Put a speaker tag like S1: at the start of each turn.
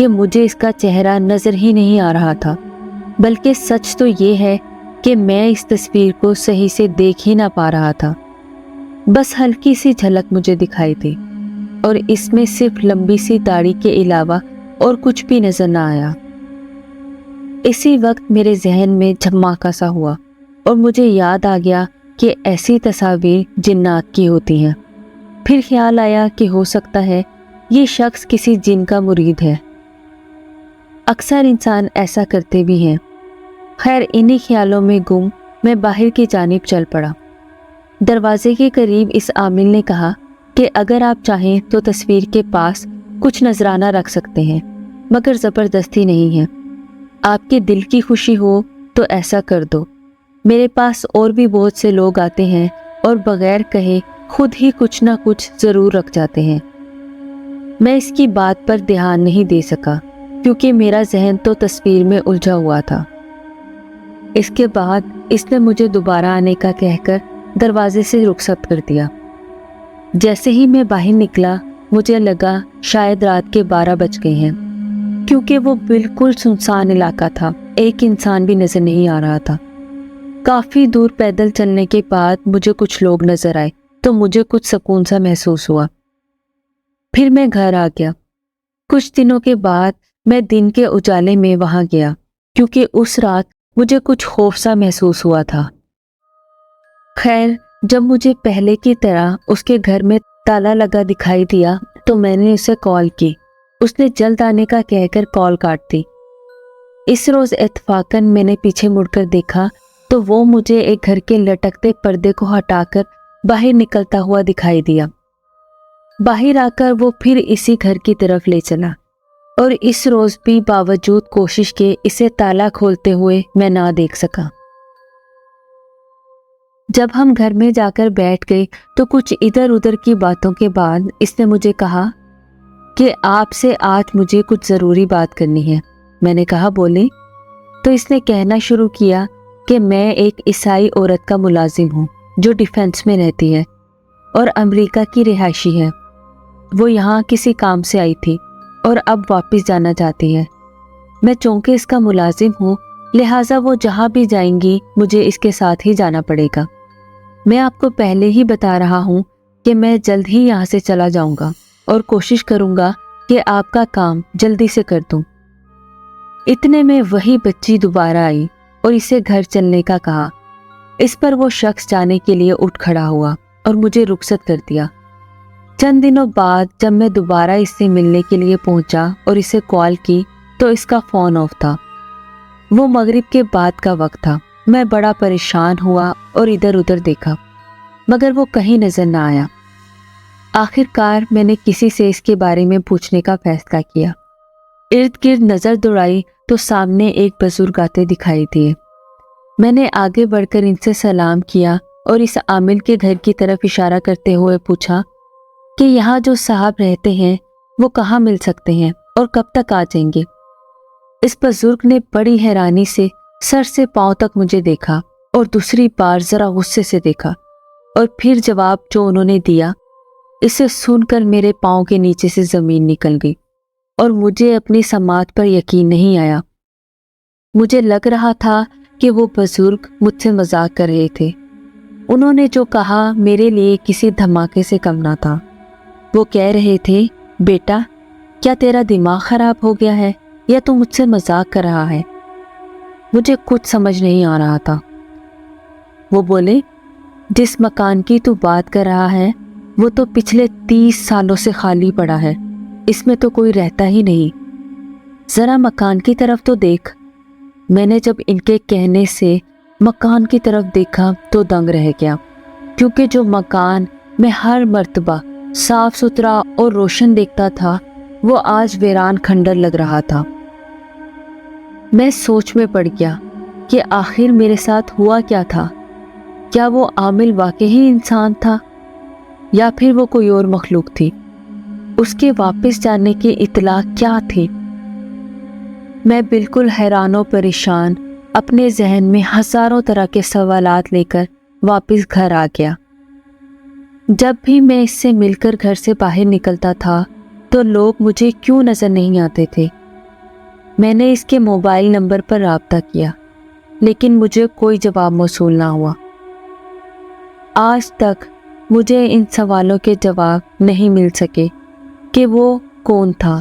S1: کہ مجھے اس کا چہرہ نظر ہی نہیں آ رہا تھا، بلکہ سچ تو یہ ہے کہ میں اس تصویر کو صحیح سے دیکھ ہی نہ پا رہا تھا۔ بس ہلکی سی جھلک مجھے دکھائی تھی اور اس میں صرف لمبی سی داڑھی کے علاوہ اور کچھ بھی نظر نہ آیا۔ اسی وقت میرے ذہن میں جھماکا سا ہوا اور مجھے یاد آ گیا کہ ایسی تصاویر جنات کی ہوتی ہیں۔ پھر خیال آیا کہ ہو سکتا ہے یہ شخص کسی جن کا مرید ہے۔ اکثر انسان ایسا کرتے بھی ہیں۔ خیر، انہی خیالوں میں گم میں باہر کی جانب چل پڑا۔ دروازے کے قریب اس عامل نے کہا کہ اگر آپ چاہیں تو تصویر کے پاس کچھ نذرانہ رکھ سکتے ہیں، مگر زبردستی نہیں ہے۔ آپ کے دل کی خوشی ہو تو ایسا کر دو۔ میرے پاس اور بھی بہت سے لوگ آتے ہیں اور بغیر کہے خود ہی کچھ نہ کچھ ضرور رکھ جاتے ہیں۔ میں اس کی بات پر دھیان نہیں دے سکا کیونکہ میرا ذہن تو تصویر میں الجھا ہوا تھا۔ اس کے بعد اس نے مجھے دوبارہ آنے کا کہہ کر دروازے سے رخصت کر دیا۔ جیسے ہی میں باہر نکلا مجھے لگا شاید رات کے 12 بج گئے ہیں، کیونکہ وہ بالکل سنسان علاقہ تھا، ایک انسان بھی نظر نہیں آ رہا تھا۔ کافی دور پیدل چلنے کے بعد مجھے کچھ لوگ نظر آئے تو مجھے کچھ سکون سا محسوس ہوا۔ پھر میں گھر آ گیا۔ کچھ دنوں کے بعد میں دن کے اجالے میں وہاں گیا کیونکہ اس رات مجھے کچھ خوف سا محسوس ہوا تھا۔ خیر، جب مجھے پہلے کی طرح اس کے گھر میں تالا لگا دکھائی دیا تو میں نے اسے کال کی۔ اس نے جلد آنے کا کہہ کر کال کاٹ دی۔ اس روز اتفاقاً میں نے پیچھے مڑ کر دیکھا تو وہ مجھے ایک گھر کے لٹکتے پردے کو ہٹا کر باہر نکلتا ہوا دکھائی دیا۔ باہر آ کر وہ پھر اسی گھر کی طرف لے چلا، اور اس روز بھی باوجود کوشش کے اسے تالا کھولتے ہوئے میں نہ دیکھ سکا۔ جب ہم گھر میں جا کر بیٹھ گئے تو کچھ ادھر ادھر کی باتوں کے بعد اس نے مجھے کہا کہ آپ سے آج مجھے کچھ ضروری بات کرنی ہے۔ میں نے کہا بولیں۔ تو اس نے کہنا شروع کیا کہ میں ایک عیسائی عورت کا ملازم ہوں جو ڈیفنس میں رہتی ہے اور امریکہ کی رہائشی ہے۔ وہ یہاں کسی کام سے آئی تھی اور اب واپس جانا چاہتی ہے۔ میں چونکہ اس کا ملازم ہوں لہٰذا وہ جہاں بھی جائیں گی مجھے اس کے ساتھ ہی جانا پڑے گا۔ میں آپ کو پہلے ہی بتا رہا ہوں کہ میں جلد ہی یہاں سے چلا جاؤں گا اور کوشش کروں گا کہ آپ کا کام جلدی سے کر دوں۔ اتنے میں وہی بچی دوبارہ آئی اور اسے گھر چلنے کا کہا۔ اس پر وہ شخص جانے کے لیے اٹھ کھڑا ہوا اور مجھے رخصت کر دیا۔ چند دنوں بعد جب میں دوبارہ اس سے ملنے کے لیے پہنچا اور اسے کال کی تو اس کا فون آف تھا۔ وہ مغرب کے بعد کا وقت تھا۔ میں بڑا پریشان ہوا اور ادھر ادھر دیکھا مگر وہ کہیں نظر نہ آیا۔ آخر کار میں نے کسی سے اس کے بارے میں پوچھنے کا فیصلہ کیا۔ ارد گرد نظر دوڑائی تو سامنے ایک بزرگ آتے دکھائی دیے۔ میں نے آگے بڑھ کر ان سے سلام کیا اور اس عامل کے گھر کی طرف اشارہ کرتے ہوئے پوچھا کہ یہاں جو صاحب رہتے ہیں وہ کہاں مل سکتے ہیں اور کب تک آ جائیں گے۔ اس بزرگ نے بڑی حیرانی سے سر سے پاؤں تک مجھے دیکھا اور دوسری بار ذرا غصے سے دیکھا، اور پھر جواب جو انہوں نے دیا اسے سن کر میرے پاؤں کے نیچے سے زمین نکل گئی اور مجھے اپنی سماعت پر یقین نہیں آیا۔ مجھے لگ رہا تھا کہ وہ بزرگ مجھ سے مذاق کر رہے تھے۔ انہوں نے جو کہا میرے لیے کسی دھماکے سے کم نہ تھا۔ وہ کہہ رہے تھے، بیٹا کیا تیرا دماغ خراب ہو گیا ہے یا تو مجھ سے مذاق کر رہا ہے؟ مجھے کچھ سمجھ نہیں آ رہا تھا۔ وہ بولے، جس مکان کی تو بات کر رہا ہے وہ تو پچھلے 30 سالوں سے خالی پڑا ہے، اس میں تو کوئی رہتا ہی نہیں، ذرا مکان کی طرف تو دیکھ۔ میں نے جب ان کے کہنے سے مکان کی طرف دیکھا تو دنگ رہ گیا، کیونکہ جو مکان میں ہر مرتبہ صاف ستھرا اور روشن دیکھتا تھا وہ آج ویران کھنڈر لگ رہا تھا۔ میں سوچ میں پڑ گیا کہ آخر میرے ساتھ ہوا کیا تھا۔ کیا وہ عامل واقعی انسان تھا یا پھر وہ کوئی اور مخلوق تھی؟ اس کے واپس جانے کی اطلاع کیا تھی؟ میں بالکل حیران و پریشان اپنے ذہن میں ہزاروں طرح کے سوالات لے کر واپس گھر آ گیا۔ جب بھی میں اس سے مل کر گھر سے باہر نکلتا تھا تو لوگ مجھے کیوں نظر نہیں آتے تھے میں نے اس کے موبائل نمبر پر رابطہ کیا لیکن مجھے کوئی جواب موصول نہ ہوا۔ آج تک مجھے ان سوالوں کے جواب نہیں مل سکے کہ وہ کون تھا